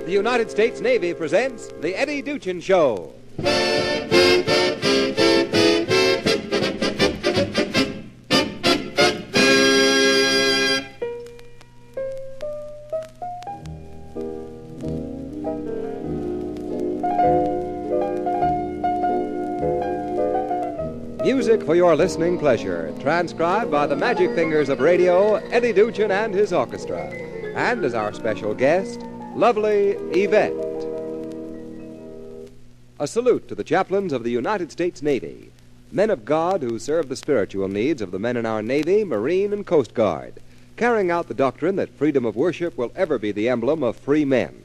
The United States Navy presents The Eddy Duchin Show. Music for your listening pleasure, transcribed by the magic fingers of radio, Eddy Duchin and his orchestra. And as our special guest, lovely Yvette. A salute to the chaplains of the United States Navy, men of God who serve the spiritual needs of the men in our Navy, Marine, and Coast Guard, carrying out the doctrine that freedom of worship will ever be the emblem of free men.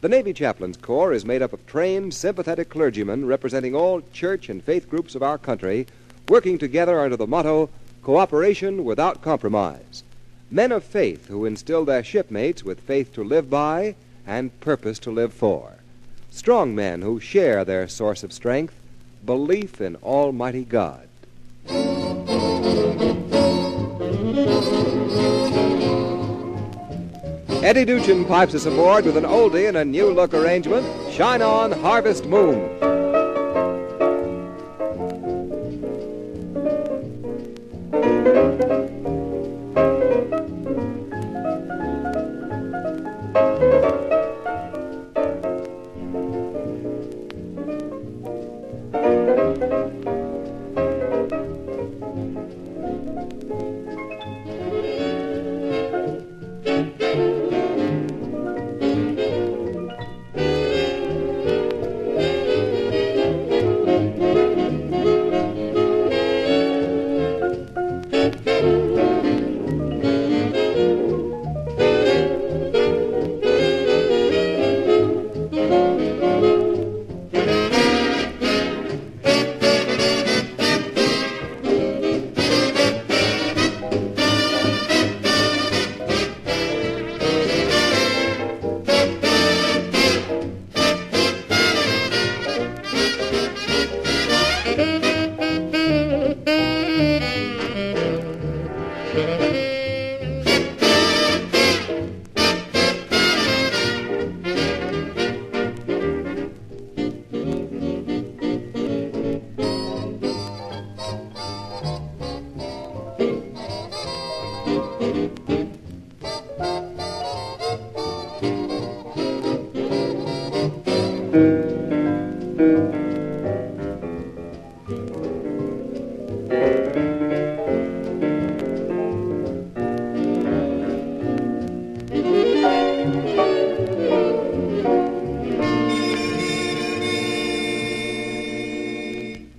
The Navy Chaplains Corps is made up of trained, sympathetic clergymen representing all church and faith groups of our country, working together under the motto, cooperation without compromise. Men of faith who instill their shipmates with faith to live by and purpose to live for. Strong men who share their source of strength, belief in Almighty God. Eddy Duchin pipes us aboard with an oldie and a new-look arrangement, Shine On, Harvest Moon.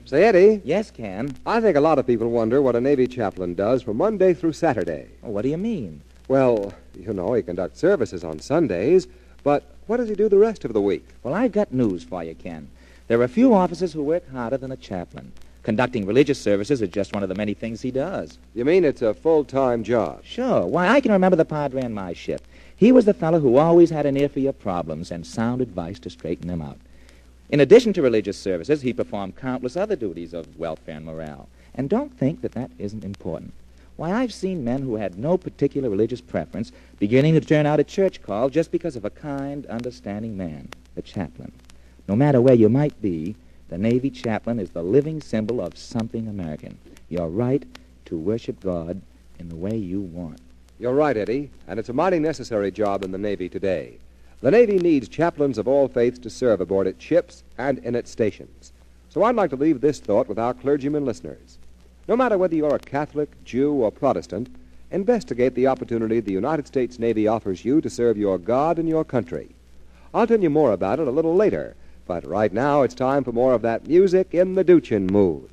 Say, Eddie. Yes, Ken? I think a lot of people wonder what a Navy chaplain does from Monday through Saturday. Oh, what do you mean? Well, you know, he conducts services on Sundays, but what does he do the rest of the week? Well, I've got news for you, Ken. There are few officers who work harder than a chaplain. Conducting religious services is just one of the many things he does. You mean it's a full-time job? Sure. Why, I can remember the padre on my ship. He was the fellow who always had an ear for your problems and sound advice to straighten them out. In addition to religious services, he performed countless other duties of welfare and morale. And don't think that that isn't important. Why, I've seen men who had no particular religious preference beginning to turn out a church call just because of a kind, understanding man, the chaplain. No matter where you might be, the Navy chaplain is the living symbol of something American. Your right to worship God in the way you want. You're right, Eddie, and it's a mighty necessary job in the Navy today. The Navy needs chaplains of all faiths to serve aboard its ships and in its stations. So I'd like to leave this thought with our clergymen listeners. No matter whether you're a Catholic, Jew, or Protestant, investigate the opportunity the United States Navy offers you to serve your God and your country. I'll tell you more about it a little later, but right now it's time for more of that music in the Duchin mood.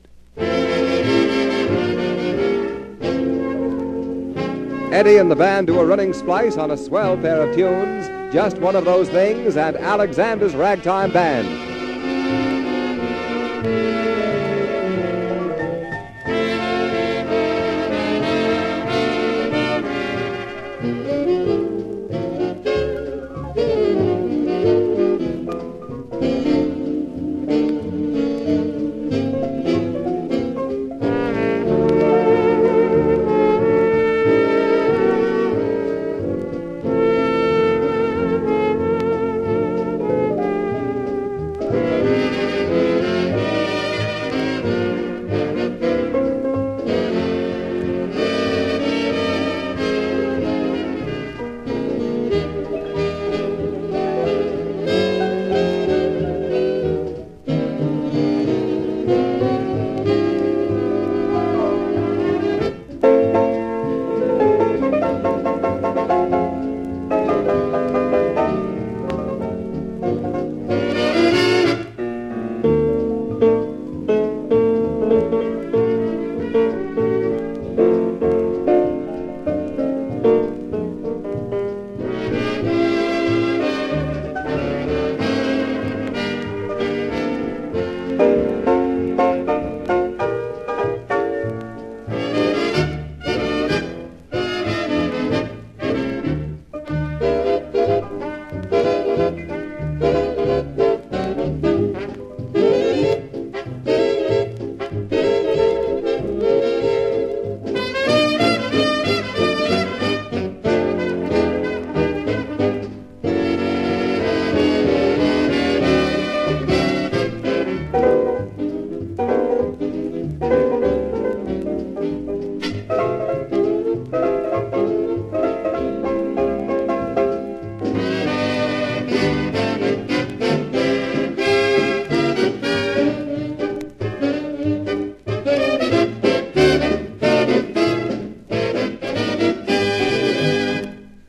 Eddie and the band do a running splice on a swell pair of tunes, Just One of Those Things, and Alexander's Ragtime Band.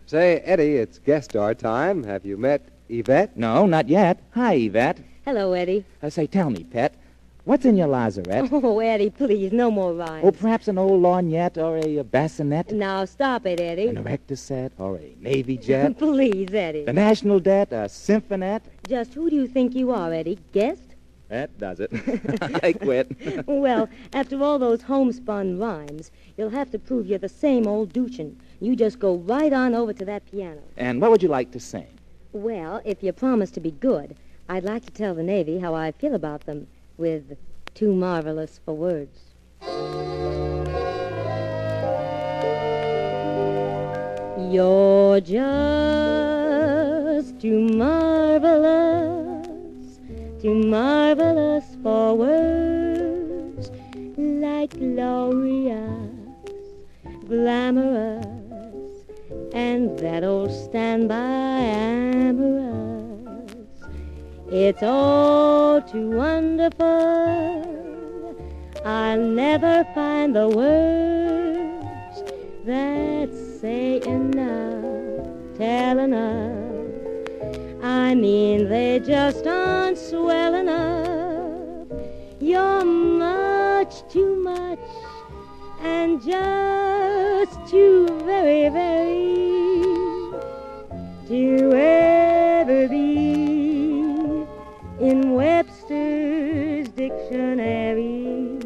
Say, Eddie, it's guest star time. Have you met Yvette? No, not yet. Hi, Yvette. Hello, Eddie. Say, tell me, pet, what's in your lazarette? Oh, Eddie, please, no more rhymes. Oh, perhaps an old lorgnette or a bassinet? Now, stop it, Eddie. An erector set or a Navy jet? Please, Eddie. The National Debt, a symphonette? Just who do you think you are, Eddie? Guest? That does it. I quit. Well, after all those homespun rhymes, you'll have to prove you're the same old Duchin. You just go right on over to that piano. And what would you like to sing? Well, if you promise to be good, I'd like to tell the Navy how I feel about them with Too Marvelous for Words. You're just too marvelous for words, like glorious, glamorous, and that old standby amorous. It's all too wonderful. I'll never find the words that say enough, tell enough. I mean, they just aren't swell enough. You're much too much and just too very, very to ever be in Webster's dictionary.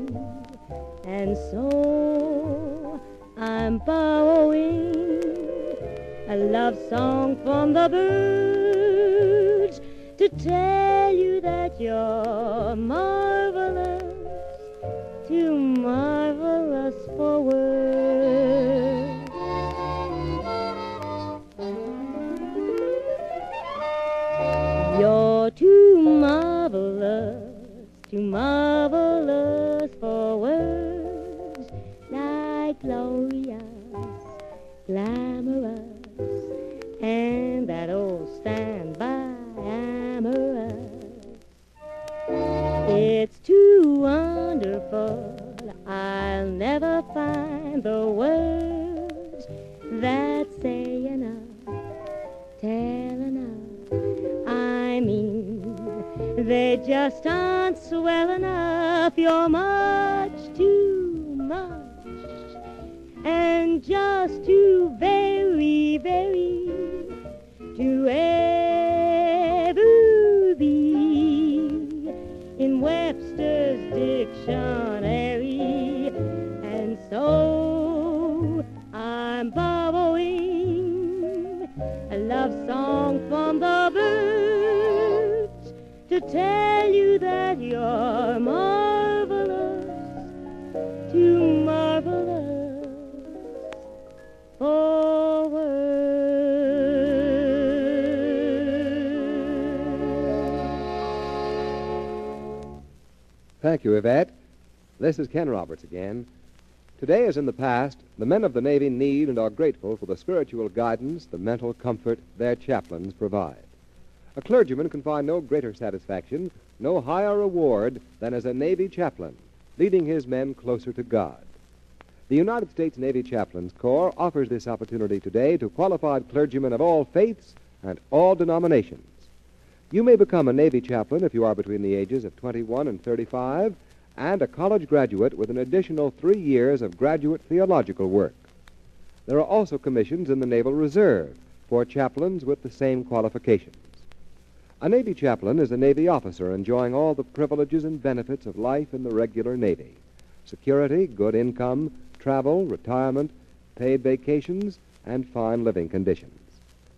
And so I'm borrowing a love song from the birds to tell you that you're marvelous, too marvelous for words. You're too marvelous for words, like glorious, glamorous, and that old standby amorous. It's too wonderful, I'll never find the words that say enough, tell enough. I mean, they just aren't swell enough. You're much too much and just too very, very to ever be in Webster's dictionary. And so I'm borrowing a love song from the birds to tell you that you're marvelous, too marvelous for words. Thank you, Yvette. This is Ken Roberts again. Today, as in the past, the men of the Navy need and are grateful for the spiritual guidance, the mental comfort their chaplains provide. A clergyman can find no greater satisfaction, no higher reward than as a Navy chaplain, leading his men closer to God. The United States Navy Chaplains Corps offers this opportunity today to qualified clergymen of all faiths and all denominations. You may become a Navy chaplain if you are between the ages of 21 and 35 and a college graduate with an additional 3 years of graduate theological work. There are also commissions in the Naval Reserve for chaplains with the same qualifications. A Navy chaplain is a Navy officer enjoying all the privileges and benefits of life in the regular Navy: security, good income, travel, retirement, paid vacations, and fine living conditions.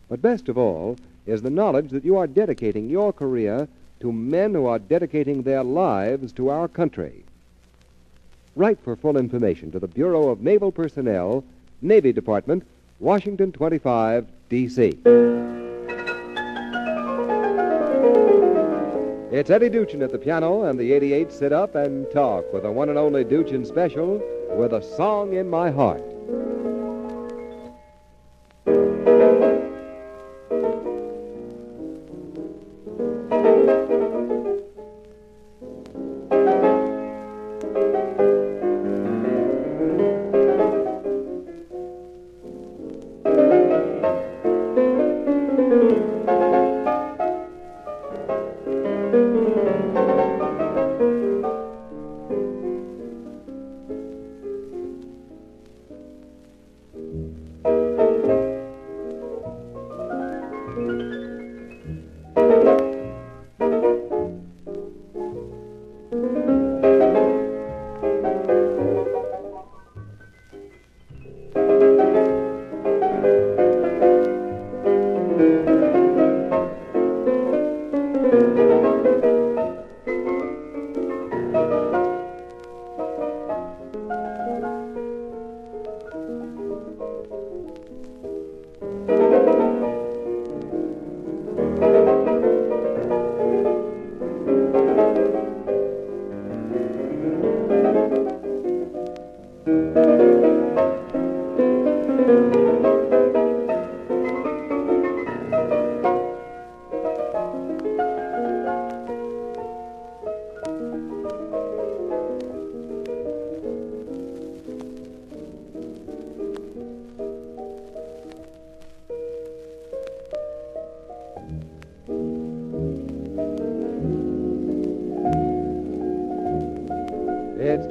But best of all is the knowledge that you are dedicating your career to men who are dedicating their lives to our country. Write for full information to the Bureau of Naval Personnel, Navy Department, Washington 25, D.C. It's Eddy Duchin at the piano, and the 88 sit up and talk with the one and only Duchin special, With a Song in My Heart.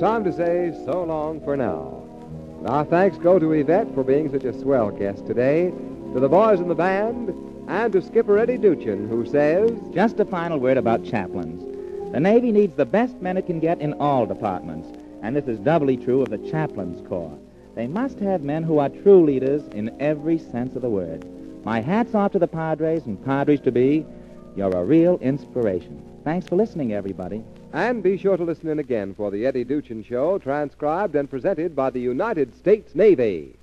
time to say so long for now. Our thanks go to Yvette for being such a swell guest today, to the boys in the band, and to Skipper Eddy Duchin, who says... Just a final word about chaplains. The Navy needs the best men it can get in all departments, and this is doubly true of the Chaplains Corps. They must have men who are true leaders in every sense of the word. My hat's off to the Padres and Padres-to-be. You're a real inspiration. Thanks for listening, everybody. And be sure to listen in again for the Eddy Duchin Show, transcribed and presented by the United States Navy.